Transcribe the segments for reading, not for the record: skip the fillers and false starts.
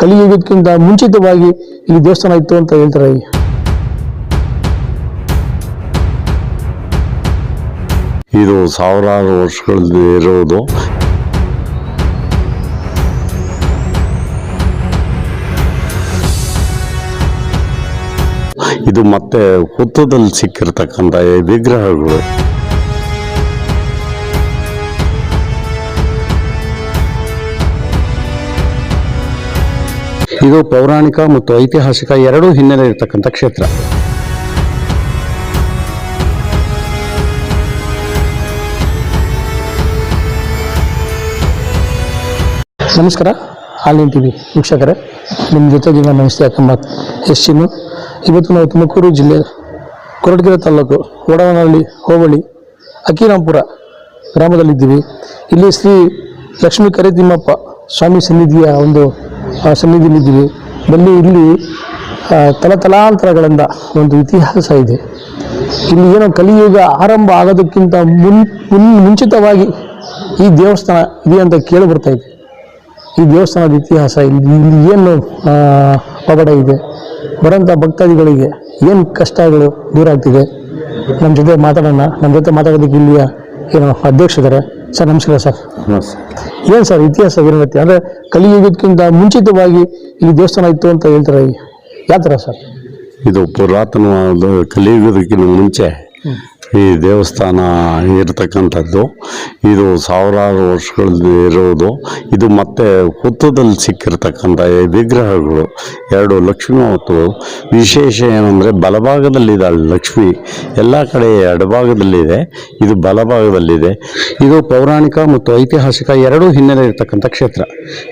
ಕಲಿಯುಗಕ್ಕಿಂತ ಮುಂಚಿತವಾಗಿ ಇಲ್ಲಿ ದೇವಸ್ಥಾನ ಇತ್ತು ಅಂತ ಹೇಳ್ತಾರೆ. ಇದು ಸಾವಿರಾರು ವರ್ಷಗಳಲ್ಲಿ ಇರೋದು. ಇದು ಮತ್ತೆ ಹುತ್ತದಲ್ಲಿ ಸಿಕ್ಕಿರ್ತಕ್ಕಂಥ ವಿಗ್ರಹಗಳು. ಇದು ಪೌರಾಣಿಕ ಮತ್ತು ಐತಿಹಾಸಿಕ ಎರಡೂ ಹಿನ್ನೆಲೆ ಇರತಕ್ಕಂಥ ಕ್ಷೇತ್ರ. ನಮಸ್ಕಾರ, ಆಲಿನ್ ಟಿವಿ ವೀಕ್ಷಕರೇ, ನಿಮ್ಮ ಜೊತೆಗೆ ನಾನು ನಮಸ್ತೆ ಅಕ್ಕಮ್ಮತ್ ಎಸ್ಚಿನು. ಇವತ್ತು ನಾವು ತುಮಕೂರು ಜಿಲ್ಲೆ ಕೊರಟಗೆರೆ ತಾಲೂಕು ವಡವನಹಳ್ಳಿ ಹೋಬಳಿ ಅಕ್ಕಿರಾಂಪುರ ಗ್ರಾಮದಲ್ಲಿದ್ದೀವಿ. ಇಲ್ಲಿ ಶ್ರೀ ಲಕ್ಷ್ಮೀ ಕರಿತಿಮ್ಮಪ್ಪ ಸ್ವಾಮಿ ಸನ್ನಿಧಿಯ ಒಂದು ಸನ್ನಿಧಿಯಲ್ಲಿದ್ದೀವಿ. ಇಲ್ಲಿ ತಲತಲಾಂತರಗಳಿಂದ ಒಂದು ಇತಿಹಾಸ ಇದೆ. ಇಲ್ಲಿ ಏನೋ ಕಲಿಯುಗ ಆರಂಭ ಆಗೋದಕ್ಕಿಂತ ಮುಂಚಿತವಾಗಿ ಈ ದೇವಸ್ಥಾನ ಇದೆ ಅಂತ ಕೇಳಿ ಬರ್ತಾ ಇದೆ. ಈ ದೇವಸ್ಥಾನದ ಇತಿಹಾಸ, ಇಲ್ಲಿ ಏನು ಪವಾಡ ಇದೆ, ಬರೋಂಥ ಭಕ್ತಾದಿಗಳಿಗೆ ಏನು ಕಷ್ಟಗಳು ದೂರ ಆಗ್ತಿದೆ, ನಮ್ಮ ಜೊತೆ ಮಾತಾಡೋಣ. ನಮ್ಮ ಜೊತೆ ಮಾತಾಡೋದಕ್ಕೆ ಇಲ್ಲಿಯ ಏನೋ ಅಧ್ಯಕ್ಷರಿದ್ದಾರೆ. ಸರ್ ನಮಸ್ಕಾರ. ಸರ್ ಏನು ಸರ್ ಇತಿಹಾಸ ಏನಿರುತ್ತೆ ಅಂದರೆ ಕಲಿಯುಗಕ್ಕಿಂತ ಮುಂಚಿತವಾಗಿ ಇಲ್ಲಿ ದೇವಸ್ಥಾನ ಇತ್ತು ಅಂತ ಹೇಳ್ತಾರೆ, ಯಾವ ಥರ ಸರ್? ಇದು ಪುರಾತನವಾದ ಕಲಿಯುಗದಕ್ಕಿಂತ ಮುಂಚೆ ಈ ದೇವಸ್ಥಾನ ಇರತಕ್ಕಂಥದ್ದು. ಇದು ಸಾವಿರಾರು ವರ್ಷಗಳಲ್ಲಿ ಇರೋದು. ಇದು ಮತ್ತೆ ಹುತ್ತದಲ್ಲಿ ಸಿಕ್ಕಿರ್ತಕ್ಕಂಥ ವಿಗ್ರಹಗಳು ಎರಡು ಲಕ್ಷ್ಮಿ ಮತ್ತು ವಿಶೇಷ ಏನಂದರೆ ಬಲಭಾಗದಲ್ಲಿದ್ದಾಳೆ ಲಕ್ಷ್ಮಿ. ಎಲ್ಲ ಕಡೆ ಎಡಭಾಗದಲ್ಲಿದೆ, ಇದು ಬಲಭಾಗದಲ್ಲಿದೆ. ಇದು ಪೌರಾಣಿಕ ಮತ್ತು ಐತಿಹಾಸಿಕ ಎರಡೂ ಹಿನ್ನೆಲೆ ಇರತಕ್ಕಂಥ ಕ್ಷೇತ್ರ.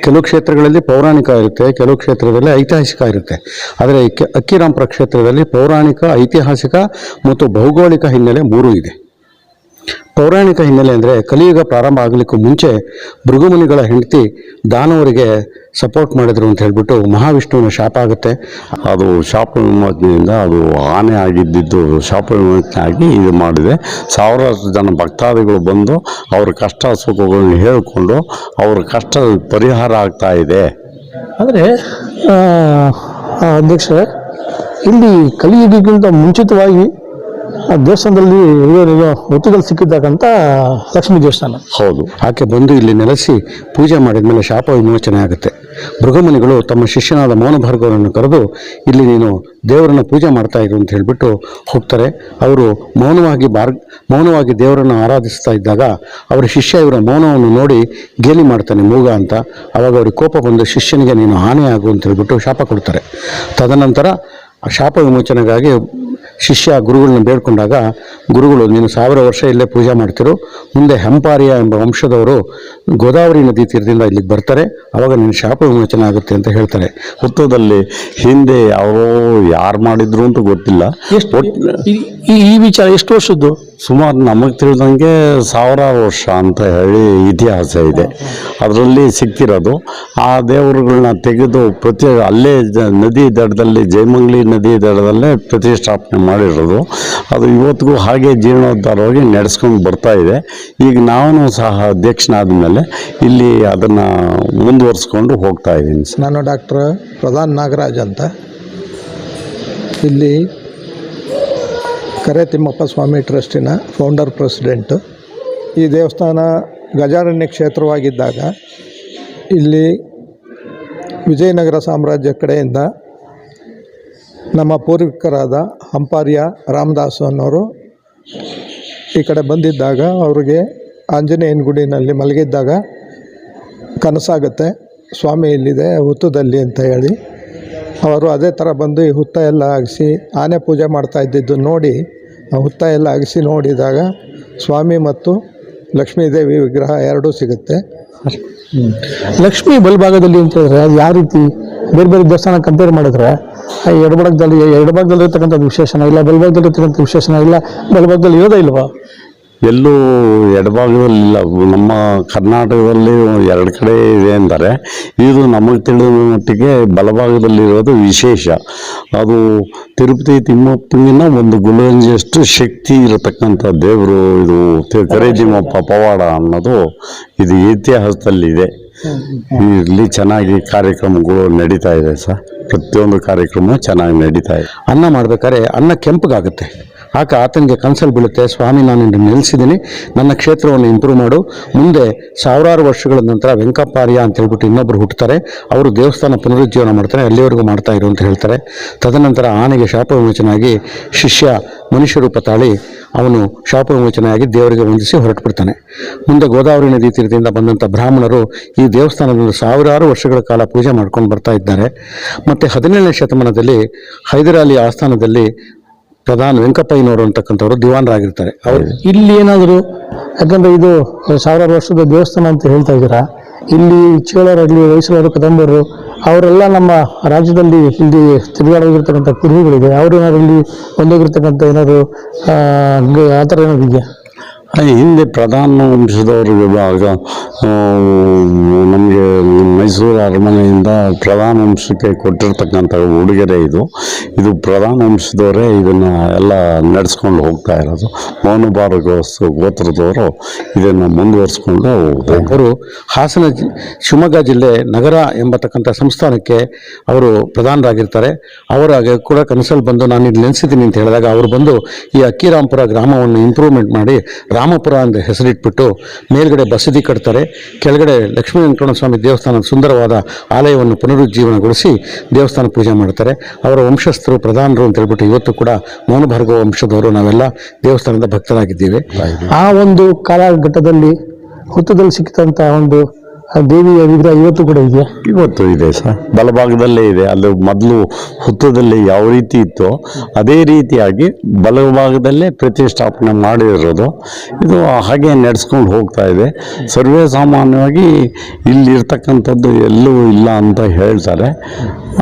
ಕೆಲವು ಕ್ಷೇತ್ರಗಳಲ್ಲಿ ಪೌರಾಣಿಕ ಇರುತ್ತೆ, ಕೆಲವು ಕ್ಷೇತ್ರದಲ್ಲಿ ಐತಿಹಾಸಿಕ ಇರುತ್ತೆ. ಆದರೆ ಅಕ್ಕಿರಾಂಪುರ ಕ್ಷೇತ್ರದಲ್ಲಿ ಪೌರಾಣಿಕ, ಐತಿಹಾಸಿಕ ಮತ್ತು ಭೌಗೋಳಿಕ ಹಿನ್ನೆಲೆ ಮೂರೂ ಇದೆ. ಪೌರಾಣಿಕ ಹಿನ್ನೆಲೆ ಅಂದರೆ ಕಲಿಯುಗ ಪ್ರಾರಂಭ ಆಗಲಿಕ್ಕೂ ಮುಂಚೆ ಭೃಗುಮುನಿಗಳ ಹೆಂಡತಿ ದಾನವರಿಗೆ ಸಪೋರ್ಟ್ ಮಾಡಿದ್ರು ಅಂತ ಹೇಳ್ಬಿಟ್ಟು ಮಹಾವಿಷ್ಣುವಿನ ಶಾಪ ಆಗುತ್ತೆ. ಅದು ಶಾಪ ವಿಮೋಚನೆಯಿಂದ ಅದು ಆನೆ ಆಗಿದ್ದು ಶಾಪ ವಿಮೋಚನೆ ಆಗಿ ಇದು ಮಾಡಿದೆ. ಸಾವಿರಾರು ಜನ ಭಕ್ತಾದಿಗಳು ಬಂದು ಅವ್ರ ಕಷ್ಟ ಸುಖಗಳನ್ನ ಹೇಳಿಕೊಂಡು ಅವ್ರ ಕಷ್ಟ ಪರಿಹಾರ ಆಗ್ತಾ ಇದೆ. ಆದರೆ ಅಧ್ಯಕ್ಷರೇ, ಇಲ್ಲಿ ಕಲಿಯುಗಕ್ಕಿಂತ ಮುಂಚಿತವಾಗಿ ದೇವಸ್ಥಾನದಲ್ಲಿ ಹೊತ್ತುಗಳು ಸಿಕ್ಕಿದ್ದಕ್ಕಂಥ ಲಕ್ಷ್ಮೀ ದೇವಸ್ಥಾನ. ಹೌದು, ಆಕೆ ಬಂದು ಇಲ್ಲಿ ನೆಲೆಸಿ ಪೂಜೆ ಮಾಡಿದ ಮೇಲೆ ಶಾಪ ವಿಮೋಚನೆ ಆಗುತ್ತೆ. ಭೃಗುಮುನಿಗಳು ತಮ್ಮ ಶಿಷ್ಯನಾದ ಮೌನಭಾರ್ಗವರನ್ನು ಕರೆದು ಇಲ್ಲಿ ನೀನು ದೇವರನ್ನ ಪೂಜೆ ಮಾಡ್ತಾ ಇರು ಅಂತ ಹೇಳಿಬಿಟ್ಟು ಹೋಗ್ತಾರೆ. ಅವರು ಮೌನವಾಗಿ ದೇವರನ್ನು ಆರಾಧಿಸ್ತಾ ಇದ್ದಾಗ ಅವರ ಶಿಷ್ಯ ಇವರ ಮೌನವನ್ನು ನೋಡಿ ಗೇಲಿ ಮಾಡ್ತಾನೆ, ಮೂಗ ಅಂತ. ಅವಾಗ ಅವ್ರಿಗೆ ಕೋಪ ಬಂದು ಶಿಷ್ಯನಿಗೆ ನೀನು ಆನೆ ಆಗು ಅಂತ ಹೇಳ್ಬಿಟ್ಟು ಶಾಪ ಕೊಡ್ತಾರೆ. ತದನಂತರ ಆ ಶಾಪ ವಿಮೋಚನೆಗಾಗಿ ಶಿಷ್ಯ ಗುರುಗಳನ್ನ ಬೇಡ್ಕೊಂಡಾಗ ಗುರುಗಳು ನೀನು 1000 ವರ್ಷ ಇಲ್ಲೇ ಪೂಜೆ ಮಾಡ್ತಿರು, ಮುಂದೆ ಹೆಂಪಾರಿಯ ಎಂಬ ವಂಶದವರು ಗೋದಾವರಿ ನದಿ ತೀರದಿಂದ ಇಲ್ಲಿಗೆ ಬರ್ತಾರೆ, ಆವಾಗ ನಿನ್ನ ಶಾಪ ವಿಮೋಚನೆ ಆಗುತ್ತೆ ಅಂತ ಹೇಳ್ತಾರೆ. ಹುತ್ತದಲ್ಲಿ ಹಿಂದೆ ಯಾರು ಮಾಡಿದ್ರು ಅಂತ ಗೊತ್ತಿಲ್ಲ. ಈ ವಿಚಾರ ಎಷ್ಟು ವರ್ಷದ್ದು? ಸುಮಾರು ನಮಗೆ ತಿಳಿದಂಗೆ 1000 ವರ್ಷ ಅಂತ ಹೇಳಿ ಇತಿಹಾಸ ಇದೆ. ಅದರಲ್ಲಿ ಸಿಕ್ಕಿರೋದು ಆ ದೇವರುಗಳನ್ನ ತೆಗೆದು ಅಲ್ಲೇ ನದಿ ದಡದಲ್ಲಿ, ಜಯಮಂಗ್ಲಿ ನದಿ ದಡದಲ್ಲೇ ಪ್ರತಿಷ್ಠಾಪನೆ ಮಾಡಿರೋದು. ಅದು ಇವತ್ತಿಗೂ ಹಾಗೆ ಜೀರ್ಣೋದ್ಧಾರವಾಗಿ ನಡೆಸ್ಕೊಂಡು ಬರ್ತಾ ಇದೆ. ಈಗ ನಾನು ಸಹ ಅಧ್ಯಕ್ಷನಾದ ಮೇಲೆ ಇಲ್ಲಿ ಅದನ್ನು ಮುಂದುವರಿಸ್ಕೊಂಡು ಹೋಗ್ತಾ ಇದ್ದೀನಿ. ನಾನು ಡಾಕ್ಟರ್ ಪ್ರಧಾನ್ ನಾಗರಾಜ್ ಅಂತ, ಇಲ್ಲಿ ಕರಿತಿಮ್ಮಪ್ಪ ಸ್ವಾಮಿ ಟ್ರಸ್ಟಿನ ಫೌಂಡರ್ ಪ್ರೆಸಿಡೆಂಟು. ಈ ದೇವಸ್ಥಾನ ಗಜಾರಣ್ಯ ಕ್ಷೇತ್ರವಾಗಿದ್ದಾಗ ಇಲ್ಲಿ ವಿಜಯನಗರ ಸಾಮ್ರಾಜ್ಯ ಕಡೆಯಿಂದ ನಮ್ಮ ಪೂರ್ವಿಕರಾದ ಹಂಪಾರ್ಯ ರಾಮದಾಸ್ ಅನ್ನೋರು ಈ ಕಡೆ ಬಂದಿದ್ದಾಗ ಅವ್ರಿಗೆ ಆಂಜನೇಯನ ಗುಡಿನಲ್ಲಿ ಮಲಗಿದ್ದಾಗ ಕನಸಾಗುತ್ತೆ, ಸ್ವಾಮಿ ಇಲ್ಲಿದೆ ಹುತ್ತದಲ್ಲಿ ಅಂತ ಹೇಳಿ. ಅವರು ಅದೇ ಥರ ಬಂದು ಈ ಹುತ್ತ ಎಲ್ಲ ಅಗಿಸಿ ಆನೆ ಪೂಜೆ ಮಾಡ್ತಾ ಇದ್ದಿದ್ದು ನೋಡಿ ಆ ಹುತ್ತ ಎಲ್ಲ ಅಗಿಸಿ ನೋಡಿದಾಗ ಸ್ವಾಮಿ ಮತ್ತು ಲಕ್ಷ್ಮೀದೇವಿ ವಿಗ್ರಹ ಎರಡೂ ಸಿಗುತ್ತೆ. ಲಕ್ಷ್ಮೀ ಬಲಭಾಗದಲ್ಲಿ ಅಂತ ಹೇಳಿದ್ರೆ ಅದು ಯಾವ ರೀತಿ ಬೇರೆ ಬೇರೆ ದೇವಸ್ಥಾನ ಕಂಪೇರ್ ಮಾಡಿದ್ರೆ ಎಡಭಾಗದಲ್ಲಿ ಇರ್ತಕ್ಕಂಥದ್ದು ವಿಶೇಷಣ ಇಲ್ಲ, ಬಲಭಾಗದಲ್ಲಿ ಇರ್ತಕ್ಕಂಥ ವಿಶೇಷಣ ಇಲ್ಲ, ಬಲಭಾಗದಲ್ಲಿ ಇರೋದೇ ಇಲ್ವಾ? ಎಲ್ಲೂ ಎಡಭಾಗದಲ್ಲಿಲ್ಲ. ನಮ್ಮ ಕರ್ನಾಟಕದಲ್ಲಿ 2 ಕಡೆ ಇದೆ ಅಂತಾರೆ. ಇದು ನಮಗೆ ತಿಳಿದ ಮಟ್ಟಿಗೆ ಬಲಭಾಗದಲ್ಲಿರೋದು ವಿಶೇಷ. ಅದು ತಿರುಪತಿ ತಿಮ್ಮಪ್ಪನಿಗಿನ 1 ಗುಲಗಂಜಿಯಷ್ಟು ಶಕ್ತಿ ಇರತಕ್ಕಂಥ ದೇವರು ಇದು ಕರೆ ತಿಮ್ಮಪ್ಪ ಪವಾಡ ಅನ್ನೋದು ಇದು ಇತಿಹಾಸದಲ್ಲಿದೆ. ಇಲ್ಲಿ ಚೆನ್ನಾಗಿ ಕಾರ್ಯಕ್ರಮಗಳು ನಡೀತಾ ಇದೆ ಸರ್. ಪ್ರತಿಯೊಂದು ಕಾರ್ಯಕ್ರಮ ಚೆನ್ನಾಗಿ ನಡೀತಾ ಇದೆ. ಅನ್ನ ಮಾಡ್ಬೇಕಾದ್ರೆ ಅನ್ನ ಕೆಂಪಗಾಗುತ್ತೆ. ಆಗ ಆತನಿಗೆ ಕನಸಲ್ಲಿ ಬೀಳುತ್ತೆ, ಸ್ವಾಮಿ ನಾನು ಇಲ್ಲಿ ನೆಲೆಸಿದ್ದೀನಿ, ನನ್ನ ಕ್ಷೇತ್ರವನ್ನು ಇಂಪ್ರೂವ್ ಮಾಡು, ಮುಂದೆ ಸಾವಿರಾರು ವರ್ಷಗಳ ನಂತರ ವೆಂಕಪ್ಪಾರ್ಯ ಅಂತ ಹೇಳ್ಬಿಟ್ಟು ಇನ್ನೊಬ್ಬರು ಹುಟ್ಟುತ್ತಾರೆ, ಅವರು ದೇವಸ್ಥಾನ ಪುನರುಜ್ಜೀವನ ಮಾಡ್ತಾರೆ, ಅಲ್ಲಿವರೆಗೂ ಮಾಡ್ತಾ ಇರು ಅಂತ ಹೇಳ್ತಾರೆ. ತದನಂತರ ಆನೆಗೆ ಶಾಪ ವಿಮೋಚನೆಯಾಗಿ ಶಿಷ್ಯ ಮನುಷ್ಯ ರೂಪ ತಾಳಿ ಅವನು ಶಾಪ ವಿಮೋಚನೆಯಾಗಿ ದೇವರಿಗೆ ವಂದಿಸಿ ಹೊರಟುಬಿಡ್ತಾನೆ. ಮುಂದೆ ಗೋದಾವರಿ ನದಿ ತೀರದಿಂದ ಬಂದಂಥ ಬ್ರಾಹ್ಮಣರು ಈ ದೇವಸ್ಥಾನದಲ್ಲಿ ಸಾವಿರಾರು ವರ್ಷಗಳ ಕಾಲ ಪೂಜೆ ಮಾಡ್ಕೊಂಡು ಬರ್ತಾ ಇದ್ದಾರೆ. ಮತ್ತು 17ನೇ ಶತಮಾನದಲ್ಲಿ ಹೈದರಾಲಿ ಆಸ್ಥಾನದಲ್ಲಿ ಪ್ರಧಾನ ವೆಂಕಪ್ಪಯ್ಯನವರು ಅಂತಕ್ಕಂಥವ್ರು ದಿವಾನರಾಗಿರ್ತಾರೆ. ಅವರು ಇಲ್ಲಿ ಏನಾದರೂ, ಯಾಕಂದ್ರೆ ಇದು ಸಾವಿರಾರು ವರ್ಷದ ದೇವಸ್ಥಾನ ಅಂತ ಹೇಳ್ತಾ ಇದ್ದೀರಾ, ಇಲ್ಲಿ ಚೇಳರಾಗಲಿ, ಹೊಯ್ಸಳರು, ಕದಂಬರು ಅವರೆಲ್ಲ ನಮ್ಮ ರಾಜ್ಯದಲ್ಲಿ ಇಲ್ಲಿ ತಿರುಗಾಡೋಗಿರ್ತಕ್ಕಂಥ ಕುರುಹುಗಳಿದೆ. ಅವರು ಏನಾದ್ರು ಇಲ್ಲಿ ಒಂದೋಗಿರ್ತಕ್ಕಂಥ ಏನಾದ್ರು ಆ ಥರ ಏನಾದ್ರು ಇದೆಯಾ? ಹಿಂದೆ ಪ್ರಧಾನ ವಂಶದವ್ರಿಗೆ ಆಗ ನಮಗೆ ಮೈಸೂರು ಅರಮನೆಯಿಂದ ಪ್ರಧಾನ ವಂಶಕ್ಕೆ ಕೊಟ್ಟಿರ್ತಕ್ಕಂಥ ಉಡುಗೊರೆ ಇದು ಪ್ರಧಾನ ವಂಶದವರೇ ಇದನ್ನು ಎಲ್ಲ ನಡೆಸ್ಕೊಂಡು ಹೋಗ್ತಾ ಇರೋದು. ಮೌನಭಾರ ಗೋತ್ರದವರು ಇದನ್ನು ಮುಂದುವರಿಸ್ಕೊಂಡು ಅವರು ಹಾಸನ ಶಿವಮೊಗ್ಗ ಜಿಲ್ಲೆ ನಗರ ಎಂಬತಕ್ಕಂಥ ಸಂಸ್ಥಾನಕ್ಕೆ ಅವರು ಪ್ರಧಾನರಾಗಿರ್ತಾರೆ. ಅವರಾಗೆ ಕೂಡ ಕನಸಲ್ಲಿ ಬಂದು ನಾನು ಇಲ್ಲಿ ನೆನೆಸಿದ್ದೀನಿ ಅಂತ ಹೇಳಿದಾಗ ಅವರು ಬಂದು ಈ ಅಕ್ಕಿರಾಂಪುರ ಗ್ರಾಮವನ್ನು ಇಂಪ್ರೂವ್ಮೆಂಟ್ ಮಾಡಿ ರಾಮಪುರ ಅಂತ ಹೆಸರಿಟ್ಬಿಟ್ಟು ಮೇಲ್ಗಡೆ ಬಸದಿ ಕಟ್ತಾರೆ, ಕೆಳಗಡೆ ಲಕ್ಷ್ಮೀ ವೆಂಕಟರಮಣ ಸ್ವಾಮಿ ದೇವಸ್ಥಾನದ ಸುಂದರವಾದ ಆಲಯವನ್ನು ಪುನರುಜ್ಜೀವನಗೊಳಿಸಿ ದೇವಸ್ಥಾನ ಪೂಜೆ ಮಾಡ್ತಾರೆ. ಅವರ ವಂಶಸ್ಥರು ಪ್ರಧಾನರು ಅಂತ ಹೇಳ್ಬಿಟ್ಟು ಇವತ್ತು ಕೂಡ ಮೌನಭಾರ್ಗವ ವಂಶದವರು ನಾವೆಲ್ಲ ದೇವಸ್ಥಾನದ ಭಕ್ತರಾಗಿದ್ದೀವಿ. ಆ ಒಂದು ಕಾಲಘಟ್ಟದಲ್ಲಿ ಹುತ್ತದಲ್ಲಿ ಸಿಕ್ಕಿದಂಥ ಒಂದು ದೇವಿಯ ವಿಗ್ರಹ ಇವತ್ತು ಕೂಡ ಇದೆಯಾ? ಇವತ್ತು ಇದೆ ಸರ್, ಬಲಭಾಗದಲ್ಲೇ ಇದೆ. ಅಲ್ಲಿ ಮೊದಲು ಹುತ್ತದಲ್ಲಿ ಯಾವ ರೀತಿ ಇತ್ತೋ ಅದೇ ರೀತಿಯಾಗಿ ಬಲಭಾಗದಲ್ಲೇ ಪ್ರತಿಷ್ಠಾಪನೆ ಮಾಡಿರೋದು. ಇದು ಹಾಗೆ ನಡೆಸ್ಕೊಂಡು ಹೋಗ್ತಾ ಇದೆ. ಸರ್ವೇ ಸಾಮಾನ್ಯವಾಗಿ ಇಲ್ಲಿರ್ತಕ್ಕಂಥದ್ದು ಎಲ್ಲೂ ಇಲ್ಲ ಅಂತ ಹೇಳ್ತಾರೆ.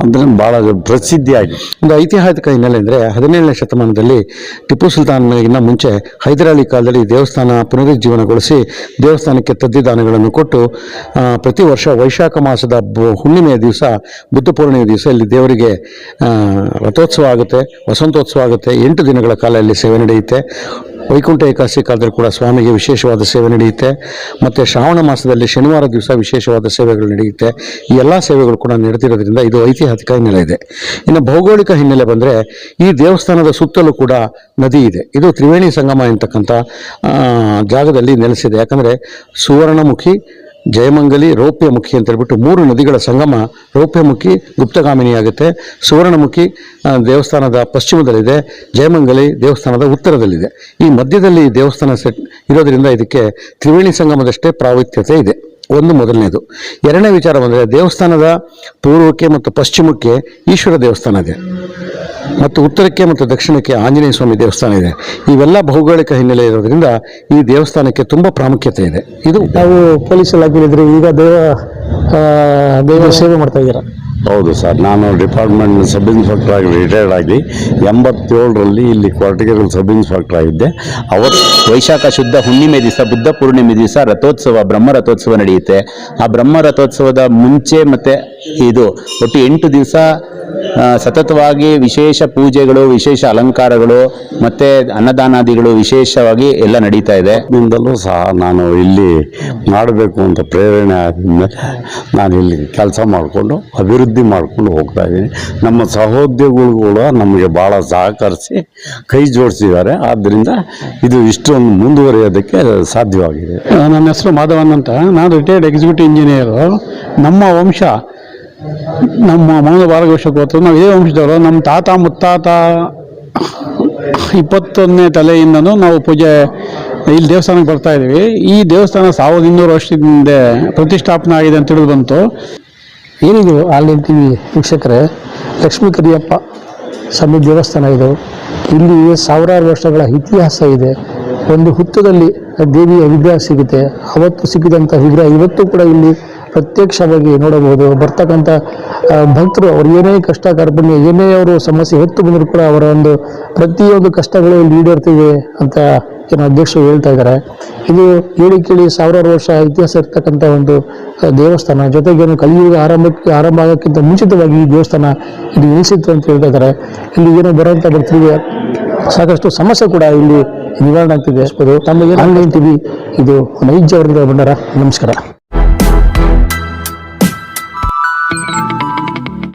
ಅಂದರೆ ಭಾಳ ಪ್ರಸಿದ್ಧಿಯಾಗಿ ಒಂದು ಐತಿಹಾಸಿಕ ಹಿನ್ನೆಲೆ ಅಂದರೆ 17ನೇ ಶತಮಾನದಲ್ಲಿ ಟಿಪ್ಪು ಸುಲ್ತಾನಗಿನ್ನ ಮುಂಚೆ ಹೈದರಾಲಿ ಕಾಲದಲ್ಲಿ ದೇವಸ್ಥಾನ ಪುನರುಜ್ಜೀವನಗೊಳಿಸಿ ದೇವಸ್ಥಾನಕ್ಕೆ ತದ್ದಿದಾನಗಳನ್ನು ಕೊಟ್ಟು ಪ್ರತಿ ವರ್ಷ ವೈಶಾಖ ಮಾಸದ ಹುಣ್ಣಿಮೆಯ ದಿವಸ, ಬುದ್ಧ ಪೂರ್ಣಿಮೆಯ ದಿವಸ ಇಲ್ಲಿ ದೇವರಿಗೆ ರಥೋತ್ಸವ ಆಗುತ್ತೆ, ವಸಂತೋತ್ಸವ ಆಗುತ್ತೆ. 8 ದಿನಗಳ ಕಾಲ ಇಲ್ಲಿ ಸೇವೆ ನಡೆಯುತ್ತೆ. ವೈಕುಂಠ ಏಕಾದಶಿ ಕಾಲದಲ್ಲಿ ಕೂಡ ಸ್ವಾಮಿಗೆ ವಿಶೇಷವಾದ ಸೇವೆ ನಡೆಯುತ್ತೆ. ಮತ್ತು ಶ್ರಾವಣ ಮಾಸದಲ್ಲಿ ಶನಿವಾರ ದಿವಸ ವಿಶೇಷವಾದ ಸೇವೆಗಳು ನಡೆಯುತ್ತೆ. ಈ ಎಲ್ಲ ಸೇವೆಗಳು ಕೂಡ ನಡೆದಿರೋದ್ರಿಂದ ಇದು ಐತಿಹಾಸಿಕ ಹಿನ್ನೆಲೆ ಇದೆ. ಇನ್ನು ಭೌಗೋಳಿಕ ಹಿನ್ನೆಲೆ ಬಂದರೆ ಈ ದೇವಸ್ಥಾನದ ಸುತ್ತಲೂ ಕೂಡ ನದಿ ಇದೆ. ಇದು ತ್ರಿವೇಣಿ ಸಂಗಮ ಎಂತಕ್ಕಂಥ ಜಾಗದಲ್ಲಿ ನೆಲೆಸಿದೆ. ಯಾಕಂದರೆ ಸುವರ್ಣಮುಖಿ, ಜಯಮಂಗಲಿ, ರೌಪ್ಯಮುಖಿ ಅಂತ ಹೇಳ್ಬಿಟ್ಟು 3 ನದಿಗಳ ಸಂಗಮ. ರೌಪ್ಯಮುಖಿ ಗುಪ್ತಗಾಮಿನಿ ಆಗುತ್ತೆ, ಸುವರ್ಣಮುಖಿ ದೇವಸ್ಥಾನದ ಪಶ್ಚಿಮದಲ್ಲಿದೆ, ಜಯಮಂಗಲಿ ದೇವಸ್ಥಾನದ ಉತ್ತರದಲ್ಲಿದೆ. ಈ ಮಧ್ಯದಲ್ಲಿ ದೇವಸ್ಥಾನ ಇರೋದ್ರಿಂದ ಇದಕ್ಕೆ ತ್ರಿವೇಣಿ ಸಂಗಮದಷ್ಟೇ ಪ್ರಾಮುಖ್ಯತೆ ಇದೆ. ಒಂದು ಮೊದಲನೇದು. ಎರಡನೇ ವಿಚಾರ ಬಂದರೆ ದೇವಸ್ಥಾನದ ಪೂರ್ವಕ್ಕೆ ಮತ್ತು ಪಶ್ಚಿಮಕ್ಕೆ ಈಶ್ವರ ದೇವಸ್ಥಾನ ಇದೆ ಮತ್ತು ಉತ್ತರಕ್ಕೆ ಮತ್ತು ದಕ್ಷಿಣಕ್ಕೆ ಆಂಜನೇಯ ಸ್ವಾಮಿ ದೇವಸ್ಥಾನ ಇದೆ. ಇವೆಲ್ಲ ಭೌಗೋಳಿಕ ಹಿನ್ನೆಲೆ ಇರೋದ್ರಿಂದ ಈ ದೇವಸ್ಥಾನಕ್ಕೆ ತುಂಬ ಪ್ರಾಮುಖ್ಯತೆ ಇದೆ. ಇದು ನಾವು ಪೊಲೀಸ್ ಇಲಾಖೆಯಲ್ಲಿದ್ದರೆ ಈಗ ದೇವ ಸೇವೆ ಮಾಡ್ತಾ ಇದ್ದೀರಾ? ಹೌದು ಸರ್, ನಾನು ಡಿಪಾರ್ಟ್ಮೆಂಟ್ ಸಬ್ ಇನ್ಸ್ಪೆಕ್ಟರ್ ಆಗಿ ರಿಟೈರ್ಡ್ ಆಗಿ 87ರಲ್ಲಿ ಇಲ್ಲಿ ಕೊರಟಗೆರೆ ಸಬ್ ಇನ್ಸ್ಪೆಕ್ಟರ್ ಆಗಿದ್ದೆ. ಅವತ್ತು ವೈಶಾಖ ಶುದ್ಧ ಹುಣ್ಣಿಮೆ ದಿವಸ, ಬುದ್ಧ ಪೂರ್ಣಿಮೆ ದಿವಸ ರಥೋತ್ಸವ, ಬ್ರಹ್ಮ ರಥೋತ್ಸವ ನಡೆಯುತ್ತೆ. ಆ ಬ್ರಹ್ಮ ರಥೋತ್ಸವದ ಮುಂಚೆ ಮತ್ತೆ ಇದು ಒಟ್ಟು 8 ದಿವಸ ಸತತವಾಗಿ ವಿಶೇಷ ಪೂಜೆಗಳು, ವಿಶೇಷ ಅಲಂಕಾರಗಳು ಮತ್ತು ಅನ್ನದಾನಾದಿಗಳು ವಿಶೇಷವಾಗಿ ಎಲ್ಲ ನಡೀತಾ ಇದೆ. ನಿಂದಲೂ ಸಹ ನಾನು ಇಲ್ಲಿ ಮಾಡಬೇಕು ಅಂತ ಪ್ರೇರಣೆ ಆದಮೇಲೆ ನಾನು ಇಲ್ಲಿ ಕೆಲಸ ಮಾಡಿಕೊಂಡು ಅಭಿವೃದ್ಧಿ ಮಾಡಿಕೊಂಡು ಹೋಗ್ತಾ ಇದ್ದೀನಿ. ನಮ್ಮ ಸಹೋದ್ಯೋಗಿಗಳು ಕೂಡ ನಮಗೆ ಭಾಳ ಸಹಕರಿಸಿ ಕೈ ಜೋಡಿಸಿದ್ದಾರೆ. ಆದ್ದರಿಂದ ಇದು ಇಷ್ಟೊಂದು ಮುಂದುವರಿಯೋದಕ್ಕೆ ಸಾಧ್ಯವಾಗಿದೆ. ನನ್ನ ಹೆಸರು ಮಾಧವನ್ ಅಂತ, ನಾನು ರಿಟೈರ್ಡ್ ಎಕ್ಸಿಕ್ಯೂಟಿವ್ ಇಂಜಿನಿಯರು. ನಮ್ಮ ವಂಶ ನಮ್ಮ ಮೌನಭಾರ್ಗವ ವಂಶಕ್ಕೆ ಹೋಗ್ತದೆ. ನಾವು ಇದೇ ವಂಶದವರು. ನಮ್ಮ ತಾತ ಮುತ್ತಾತ 21ನೇ ತಲೆಯಿಂದನೂ ನಾವು ಪೂಜೆ ಇಲ್ಲಿ ದೇವಸ್ಥಾನಕ್ಕೆ ಬರ್ತಾ ಇದ್ದೀವಿ. ಈ ದೇವಸ್ಥಾನ 1200 ವರ್ಷದ ಹಿಂದೆ ಪ್ರತಿಷ್ಠಾಪನೆ ಆಗಿದೆ ಅಂತ ತಿಳಿದು ಬಂತು. ಏನಿದು ಆನ್ಲೈನ್ ಟಿವಿ ವೀಕ್ಷಕರೇ, ಲಕ್ಷ್ಮೀ ಕರಿಯಪ್ಪ ಸ್ವಾಮಿ ದೇವಸ್ಥಾನ ಇದು. ಇಲ್ಲಿ ಸಾವಿರಾರು ವರ್ಷಗಳ ಇತಿಹಾಸ ಇದೆ. ಒಂದು ಹುತ್ತದಲ್ಲಿ ದೇವಿಯ ವಿಗ್ರಹ ಸಿಗುತ್ತೆ. ಅವತ್ತು ಸಿಕ್ಕಿದಂಥ ವಿಗ್ರಹ ಇವತ್ತು ಕೂಡ ಇಲ್ಲಿ ಪ್ರತ್ಯಕ್ಷವಾಗಿ ನೋಡಬಹುದು. ಬರ್ತಕ್ಕಂಥ ಭಕ್ತರು ಅವ್ರು ಏನೇ ಕಷ್ಟ ಕಾರ್ಪಣ್ಯ, ಏನೇ ಅವರು ಸಮಸ್ಯೆ ಹೊತ್ತು ಬಂದರೂ ಕೂಡ ಅವರ ಒಂದು ಪ್ರತಿಯೊಂದು ಕಷ್ಟಗಳು ಇಲ್ಲಿ ಈಡೇರ್ತಿವೆ ಅಂತ ಏನೋ ಅಧ್ಯಕ್ಷರು ಹೇಳ್ತಾ ಇದ್ದಾರೆ. ಇದು ಹೇಳಿ ಕೇಳಿ ಸಾವಿರಾರು ವರ್ಷ ಇತಿಹಾಸ ಇರ್ತಕ್ಕಂಥ ಒಂದು ದೇವಸ್ಥಾನ. ಜೊತೆಗೇನು ಕಲಿಯುಗ ಆರಂಭ ಆಗೋಕ್ಕಿಂತ ಮುಂಚಿತವಾಗಿ ಈ ದೇವಸ್ಥಾನ ಇಲ್ಲಿ ನಿಲ್ಲಿಸಿತ್ತು ಅಂತ ಹೇಳ್ತಾ ಇದ್ದಾರೆ. ಇಲ್ಲಿ ಏನೋ ಬರುವಂಥ ಭಕ್ತರಿಗೆ ಸಾಕಷ್ಟು ಸಮಸ್ಯೆ ಕೂಡ ಇಲ್ಲಿ ನಿವಾರಣೆ ಆಗ್ತಿದೆ. ತಮಗೆ ಆನ್ಲೈನ್ ಟಿವಿ ಇದು ನೈಜ ಅವರಿಂದ ಬಂಡಾರ. ನಮಸ್ಕಾರ.